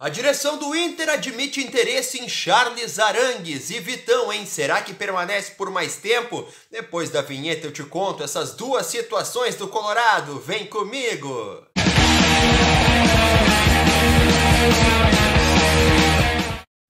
A direção do Inter admite interesse em Charles Arangues e Vitão, hein? Será que permanece por mais tempo? Depois da vinheta eu te conto essas duas situações do Colorado. Vem comigo!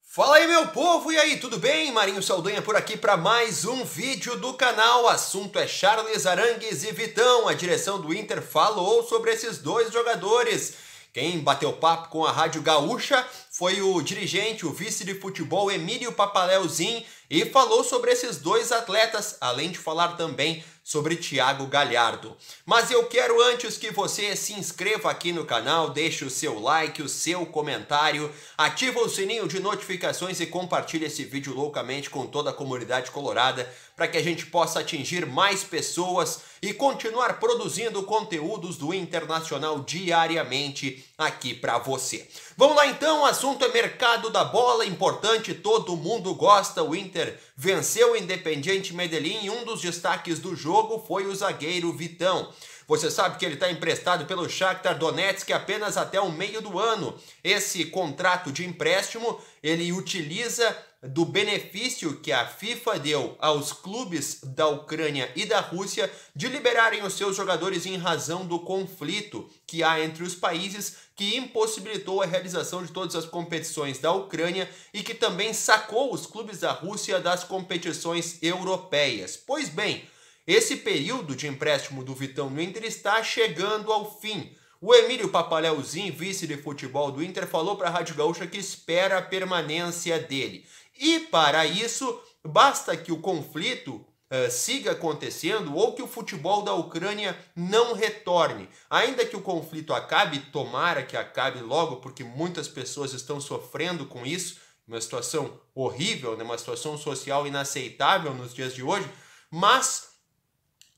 Fala aí, meu povo! E aí, tudo bem? Marinho Saldanha por aqui para mais um vídeo do canal. O assunto é Charles Arangues e Vitão. A direção do Inter falou sobre esses dois jogadores. Quem bateu papo com a Rádio Gaúcha foi o dirigente, o vice de futebol Emílio Papaleuzinho, e falou sobre esses dois atletas, além de falar também sobre Thiago Galhardo. Mas eu quero antes que você se inscreva aqui no canal, deixe o seu like, o seu comentário, ativa o sininho de notificações e compartilhe esse vídeo loucamente com toda a comunidade colorada para que a gente possa atingir mais pessoas e continuar produzindo conteúdos do Internacional diariamente aqui para você. Vamos lá então, o assunto é mercado da bola, importante, todo mundo gosta. O Inter venceu o Independiente Medellín e um dos destaques do jogo foi o zagueiro Vitão. Você sabe que ele está emprestado pelo Shakhtar Donetsk apenas até o meio do ano. Esse contrato de empréstimo, ele utiliza do benefício que a FIFA deu aos clubes da Ucrânia e da Rússia de liberarem os seus jogadores em razão do conflito que há entre os países, que impossibilitou a realização de todas as competições da Ucrânia e que também sacou os clubes da Rússia das competições europeias. Pois bem, esse período de empréstimo do Vitão no Inter está chegando ao fim. O Emílio Papaleuzinho, vice de futebol do Inter, falou para a Rádio Gaúcha que espera a permanência dele. E para isso, basta que o conflito siga acontecendo ou que o futebol da Ucrânia não retorne. Ainda que o conflito acabe, tomara que acabe logo, porque muitas pessoas estão sofrendo com isso, uma situação horrível, né? Uma situação social inaceitável nos dias de hoje, mas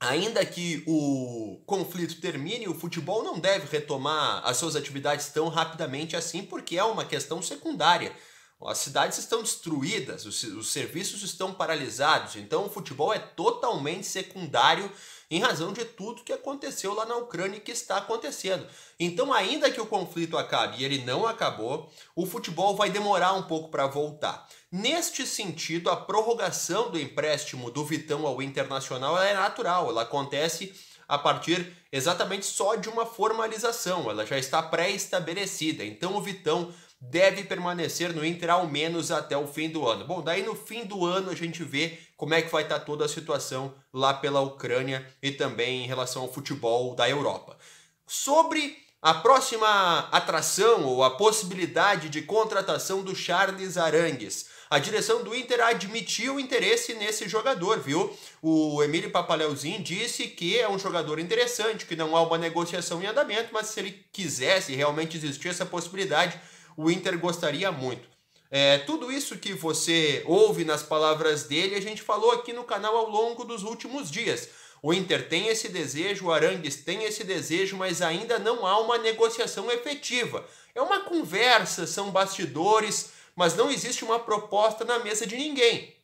ainda que o conflito termine, o futebol não deve retomar as suas atividades tão rapidamente assim, porque é uma questão secundária. As cidades estão destruídas, os serviços estão paralisados, então o futebol é totalmente secundário em razão de tudo que aconteceu lá na Ucrânia e que está acontecendo. Então, ainda que o conflito acabe e ele não acabou, o futebol vai demorar um pouco para voltar. Neste sentido, a prorrogação do empréstimo do Vitão ao Internacional é natural, ela acontece a partir exatamente só de uma formalização, ela já está pré-estabelecida. Então o Vitão deve permanecer no Inter ao menos até o fim do ano. Bom, daí no fim do ano a gente vê como é que vai estar toda a situação lá pela Ucrânia e também em relação ao futebol da Europa. Sobre a próxima atração ou a possibilidade de contratação do Charles Arangues, a direção do Inter admitiu interesse nesse jogador, viu? O Emílio Papaleuzinho disse que é um jogador interessante, que não há uma negociação em andamento, mas se ele quisesse realmente existir essa possibilidade, o Inter gostaria muito. Tudo isso que você ouve nas palavras dele, a gente falou aqui no canal ao longo dos últimos dias. O Inter tem esse desejo, o Arangues tem esse desejo, mas ainda não há uma negociação efetiva. É uma conversa, são bastidores, mas não existe uma proposta na mesa de ninguém.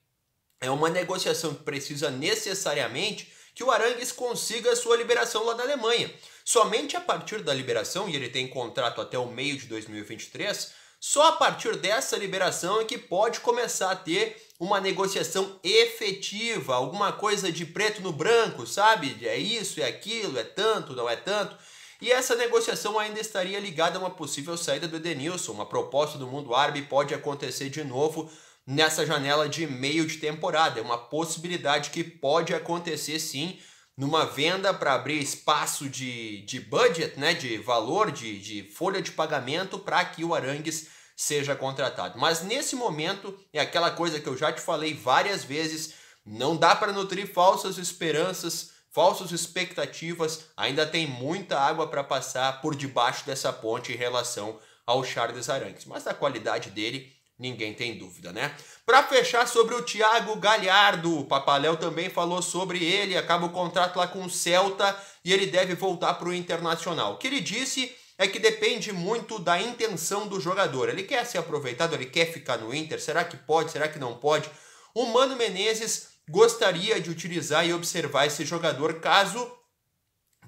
É uma negociação que precisa necessariamente que o Arangues consiga a sua liberação lá na Alemanha. Somente a partir da liberação, e ele tem contrato até o meio de 2023, só a partir dessa liberação é que pode começar a ter uma negociação efetiva, alguma coisa de preto no branco, sabe? É isso, é aquilo, é tanto, não é tanto. E essa negociação ainda estaria ligada a uma possível saída do Edenilson. Uma proposta do mundo árabe pode acontecer de novo nessa janela de meio de temporada. É uma possibilidade que pode acontecer sim, numa venda para abrir espaço de budget, né, de valor, de folha de pagamento para que o Arangues seja contratado. Mas nesse momento, é aquela coisa que eu já te falei várias vezes, não dá para nutrir falsas esperanças, falsas expectativas, ainda tem muita água para passar por debaixo dessa ponte em relação ao Charles Arangues. Mas da qualidade dele, ninguém tem dúvida, né? Para fechar sobre o Thiago Galhardo, o Papaléu também falou sobre ele, acaba o contrato lá com o Celta e ele deve voltar para o Internacional. O que ele disse é que depende muito da intenção do jogador. Ele quer ser aproveitado, ele quer ficar no Inter, será que pode, será que não pode? O Mano Menezes gostaria de utilizar e observar esse jogador caso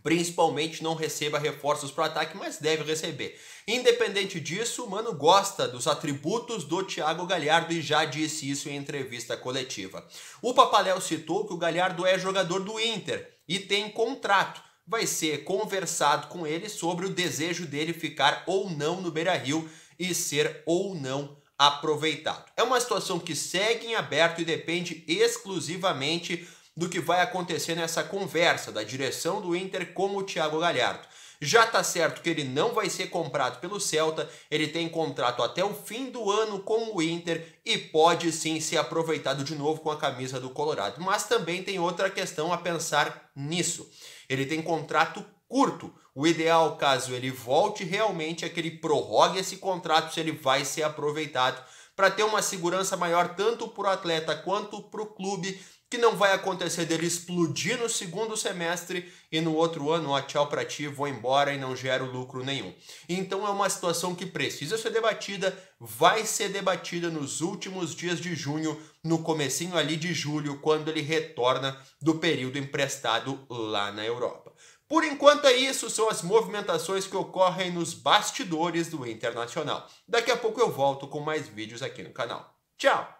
principalmente não receba reforços para o ataque, mas deve receber. Independente disso, o Mano gosta dos atributos do Thiago Galhardo e já disse isso em entrevista coletiva. O Papaléu citou que o Galhardo é jogador do Inter e tem contrato. Vai ser conversado com ele sobre o desejo dele ficar ou não no Beira-Rio e ser ou não aproveitado. É uma situação que segue em aberto e depende exclusivamente do que vai acontecer nessa conversa da direção do Inter com o Thiago Galhardo. Já está certo que ele não vai ser comprado pelo Celta, ele tem contrato até o fim do ano com o Inter e pode sim ser aproveitado de novo com a camisa do Colorado. Mas também tem outra questão a pensar nisso. Ele tem contrato curto. O ideal, caso ele volte realmente, é que ele prorrogue esse contrato se ele vai ser aproveitado para ter uma segurança maior tanto para o atleta quanto para o clube, que não vai acontecer dele explodir no segundo semestre e no outro ano, ó, tchau pra ti, vou embora e não gero lucro nenhum. Então é uma situação que precisa ser debatida, vai ser debatida nos últimos dias de junho, no comecinho ali de julho, quando ele retorna do período emprestado lá na Europa. Por enquanto é isso, são as movimentações que ocorrem nos bastidores do Internacional. Daqui a pouco eu volto com mais vídeos aqui no canal. Tchau!